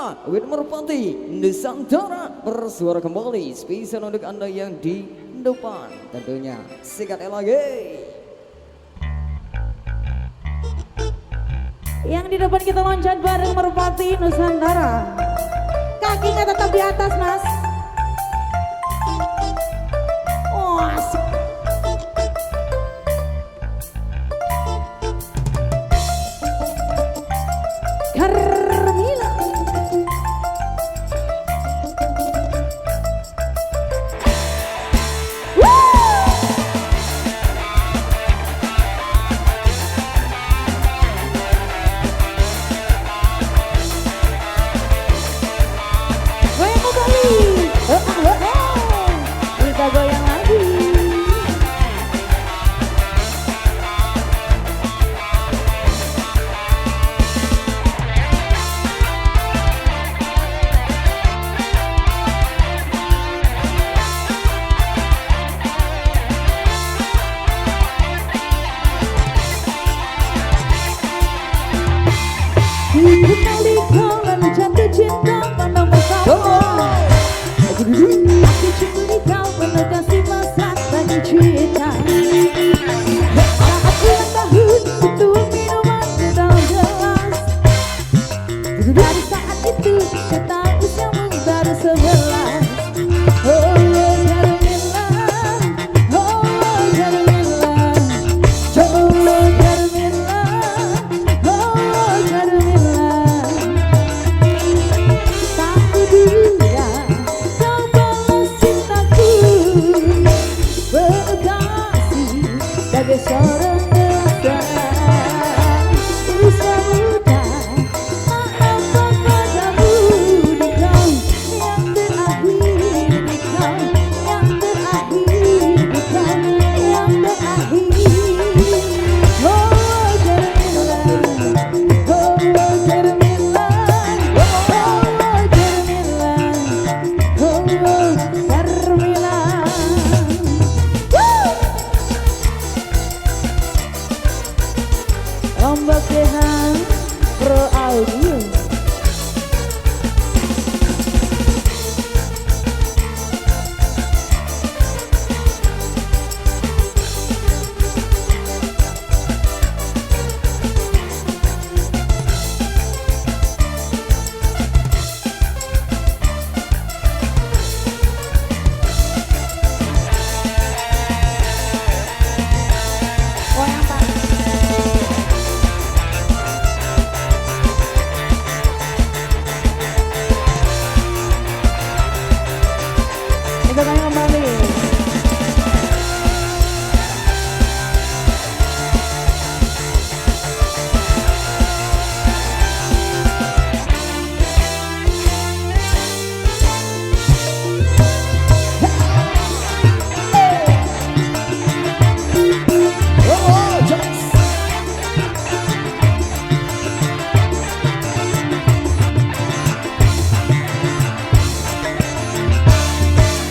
Nusantara with Merpati Nusantara bersuara kembali spesial untuk anda yang di depan tentunya sikat lagi. Yang di depan kita loncat bareng Merpati Nusantara. Kakinya tetap di atas, Mas. Oh, asik. Carmila. Kita goyang lagi. Kenali kau lalu jatuh cinta pada bersama. Aku cemburu kau penuh kasih mesra bagi cerita. Aku yang tahu betul minuman di dalam gelas. Dari saat itu kata usiamu baru 11. Oh Carmila, oh Carmila, oh Carmila, oh Carmila. Tak kuduga kau balas cintaku, berkasih bagai seorang dewasa. Usia muda tak nampak padamu, di kau yang terakhir, di kau yang terakhir, di kau yang terakhir. Oh Carmila, oh Carmila, oh Carmila, oh Carmila. Ombak Dehan Pro Audio. Goyang Pak. Kita goyang kembali.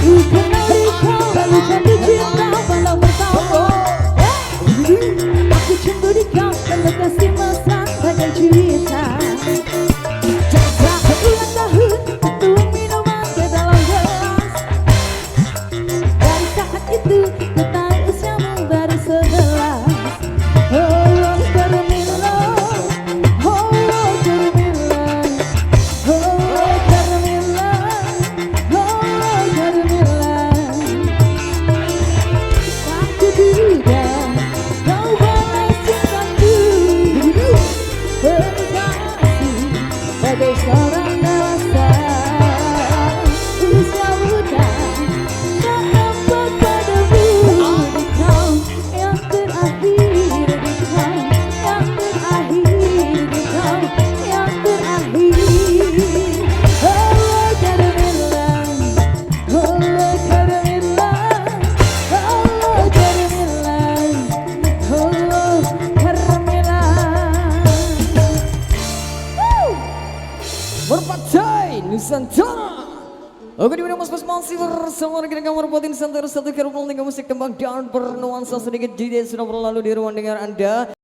Kenali kau lalu jatuh cinta pada bersama. Aku cemburu kau penuh kasih mesra bagai cerita. Ulang tahun tuang minuman ke dalam gelas. Dari saat itu ku tahu usiamu baru 11. Oh Carmila, oh Carmila, oh Carmila, oh Carmila. Tak kuduga kau balas cintaku, berkasih bagai seorang dewasa. Usia muda tak nampak padamu, di kau yang terakhir, di kau yang terakhir, di kau yang terakhir. Oh Carmila, oh Carmila, oh Carmila, oh Carmila. Merpati Nusantara. Oke, di mana Mas masih bersama dengan Merpati Nusantara, satu kali musik tembang dan bernuansa sedikit jeda sudah berlalu di ruang dengar Anda.